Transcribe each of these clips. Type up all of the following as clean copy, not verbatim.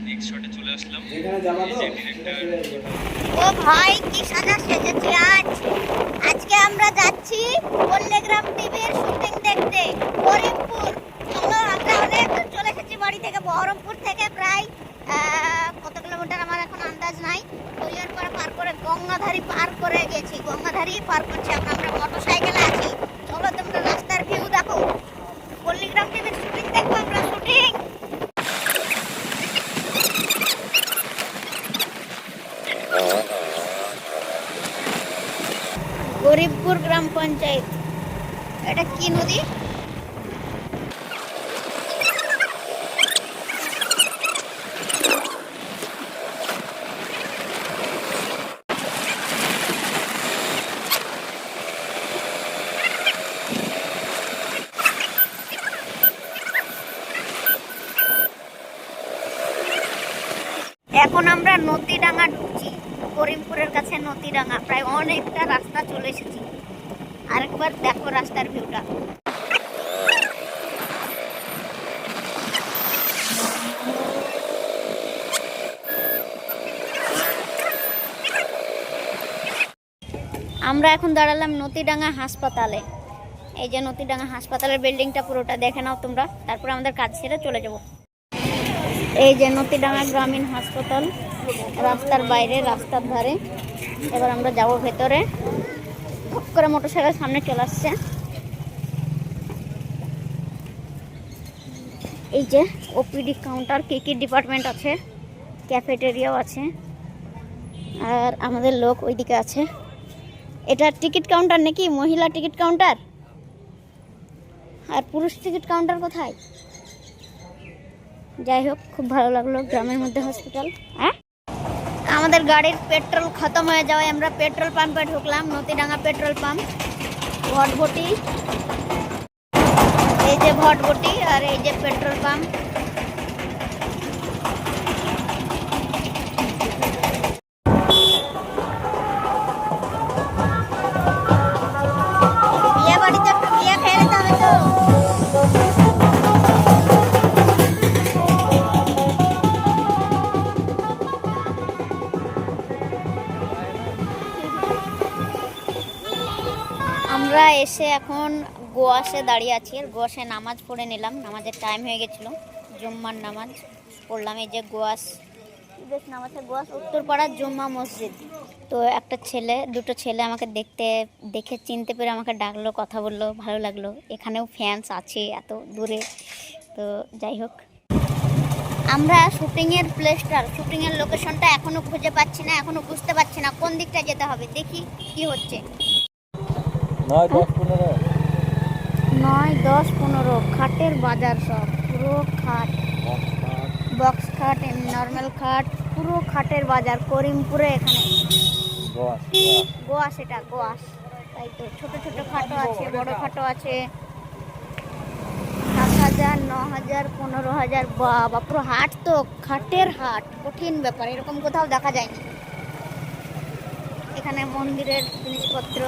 Next শটে চলে আসলাম। ও ভাই কি সাজা সেজেছি আজ। আজকে আমরা যাচ্ছি পল্লীগ্রাম টিভির শুটিং দেখতে করিমপুর। চলো আমরা অনেক দূর চলে এসেছি বাড়ি থেকে, বহরমপুর থেকে প্রায় কত কিলোমিটার আমার এখন আন্দাজ নাই। কৈলারপাড়া পার করে গঙ্গাধারী পার করে গেছি, গঙ্গাধারী পার করছি আমরা মোটরসাইকেলে আছি। চলো তোমরা রাস্তার ভিউ দেখো, পল্লীগ্রাম টিভির শুটিং দেখবো আমরা শুটিং। গরিবপুর গ্রাম পঞ্চায়েত। এটা কি নদী? এখন আমরা নদীডাঙ্গা ঢুকছি, করিমপুরের কাছে নদীডাঙ্গা। প্রায় অনেকটা রাস্তা চলে এসেছি। আরেকবার দেখো রাস্তার ভিউটা। আমরা এখন দাঁড়ালাম নদীডাঙ্গা হাসপাতালে। এই যে নদীডাঙ্গা হাসপাতালের বিল্ডিংটা পুরোটা দেখে নাও তোমরা, তারপরে আমাদের কাজ ছেড়ে চলে যাব। এই যে নদীডাঙ্গা গ্রামীণ হাসপাতাল, রাস্তার বাইরে, রাস্তার ধারে। এবার আমরা যাব ভেতরে। ঠক করে মোটরসাইকেল সামনে চলে আসছে। এই যে ওপিডি কাউন্টার, কি কি ডিপার্টমেন্ট আছে, ক্যাফেটেরিয়াও আছে। আর আমাদের লোক ওইদিকে আছে। এটা টিকিট কাউন্টার নাকি? মহিলা টিকিট কাউন্টার। আর পুরুষ টিকিট কাউন্টার কোথায়? যাই হোক, খুব ভালো লাগলো গ্রামের মধ্যে হসপিটাল। হ্যাঁ, আমাদের গাড়ির পেট্রোল খতম হয়ে যাওয়ায় আমরা পেট্রোল পাম্পে ঢুকলাম। নদীডাঙ্গা পেট্রোল পাম্প, ভটভটি। এই যে ভটভটি আর এই যে পেট্রোল পাম্প। বিয়ে বাড়িতে একটু বিয়ে খেয়ে নিতে হবে তো। আমরা এসে এখন গোয়াসে দাঁড়িয়ে আছি। আর গোয়াসে নামাজ পড়ে নিলাম, নামাজের টাইম হয়ে গেছিলো। জুম্মার নামাজ পড়লাম। এই যে গোয়াস, বেশ নাম আছে গোয়াস উত্তরপাড়ার জুম্মা মসজিদ। তো একটা ছেলে, দুটো ছেলে আমাকে দেখে চিনতে পেরে আমাকে ডাকলো, কথা বললো, ভালো লাগলো। এখানেও ফ্যান্স আছে এত দূরে। তো যাই হোক, আমরা শুটিংয়ের প্লেসটার, শুটিংয়ের লোকেশনটা এখনও খুঁজে পাচ্ছি না, এখনও বুঝতে পারছি না কোন দিকটা যেতে হবে। দেখি কি হচ্ছে। 9-10-15 খাটের বাজার, সব পুরো খাট, বক্স খাট, নর্মাল খাট, পুরো খাটের বাজার করিমপুরে। এখানে গোয়াস, এটা গোয়াস। তাই তো, ছোট ছোট খাটও আছে, বড় খাটও আছে। 7,000, 9,000, 15,000। বাবা, পুরো হাট তো, খাটের হাট। কঠিন ব্যাপার, এরকম কোথাও দেখা যায়নি। এখানে মন্দিরের জিনিসপত্র,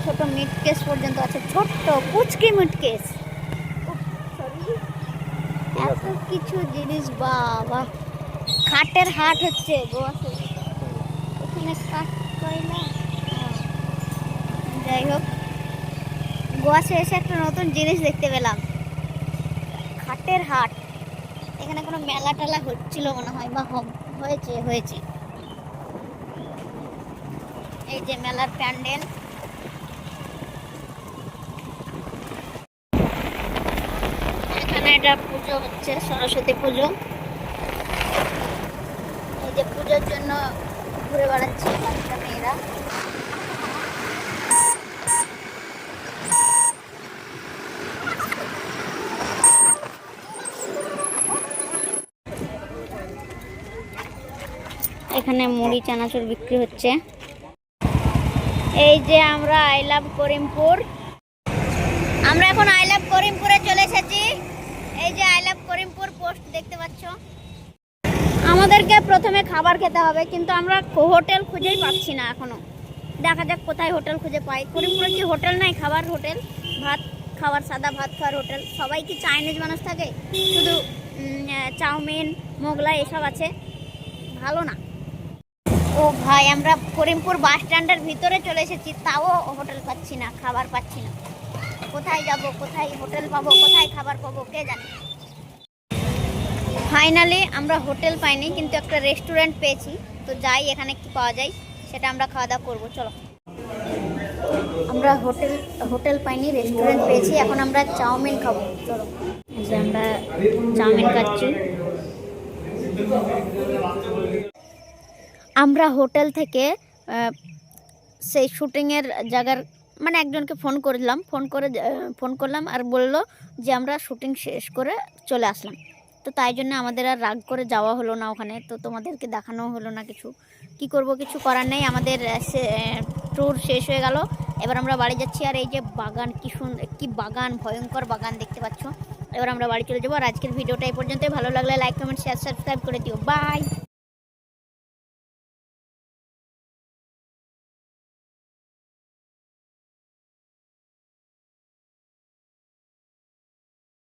ছোট মিট কেস পর্যন্ত আছে, ছোট্ট পুচকি মিট কেস। এত কিছু জিনিস, বাবা। খাটের হাট হচ্ছে গোয়াতে। এখানে কাঠ কয়লা। যাই হোক, গোয়াতে এসে একটা নতুন জিনিস দেখতে পেলাম, খাটের হাট। এখানে কোনো মেলা টেলা হচ্ছিল মনে হয়, বা হয়েছে। এই যে মেলার প্যান্ডেল। এটা পুজো হচ্ছে, সরস্বতী পুজো। এই যে পুজোর জন্য ঘুরে বেড়াচ্ছে বাচ্চা মেয়েরা। এখানে মুড়ি চানাচুর বিক্রি হচ্ছে। এই যে আমরা আই লাভ করিমপুর, আমরা এখন আই লাভ করিমপুরে চলে এসেছি। এই যে আই লাভ করিমপুর পোস্ট দেখতে পাচ্ছ। আমাদেরকে প্রথমে খাবার খেতে হবে, কিন্তু আমরা হোটেল খুঁজেই পাচ্ছি না এখনো। দেখা যাক কোথায় হোটেল খুঁজে পাই। করিমপুরে কি হোটেল নাই? খাবার হোটেল, ভাত খাওয়ার, সাদা ভাত খাওয়ার হোটেল। সবাই কি চাইনিজ মানুষ থাকে? শুধু চাউমিন, মোগলাই এসব আছে, ভালো না। ও ভাই, আমরা করিমপুর বাস স্ট্যান্ডের ভিতরে চলে এসেছি, তাও হোটেল পাচ্ছি না, খাবার পাচ্ছি না। কোথায় যাব, কোথায় হোটেল পাবো, কোথায় খাবার পাবো কে জানে। ফাইনালি আমরা হোটেল পাইনি, কিন্তু একটা রেস্টুরেন্ট পেয়েছি। তো যাই, এখানে কি পাওয়া যায় সেটা আমরা খাওয়া দাওয়া করবো। চলো, আমরা হোটেল পাইনি, রেস্টুরেন্ট পেয়েছি। এখন আমরা চাউমিন খাবো। চলো, এই যে আমরা চাউমিন খাচ্ছি। আমরা হোটেল থেকে সেই শুটিংয়ের জায়গার মানে একজনকে ফোন করলাম আর বললো যে আমরা শুটিং শেষ করে চলে আসলাম। তো তাই জন্য আমাদের আর রাগ করে যাওয়া হলো না ওখানে। তো তোমাদেরকে দেখানো হলো না কিছু, কি করব, কিছু করার নেই। আমাদের ট্যুর শেষ হয়ে গেল, এবার আমরা বাড়ি যাচ্ছি। আর এই যে বাগান, কি সুন্দর, কি বাগান, ভয়ঙ্কর বাগান দেখতে পাচ্ছ। এবার আমরা বাড়ি চলে যাবো। আর আজকের ভিডিওটা এই পর্যন্তই। ভালো লাগলে লাইক, কমেন্ট, শেয়ার, সাবস্ক্রাইব করে দিও। বাই।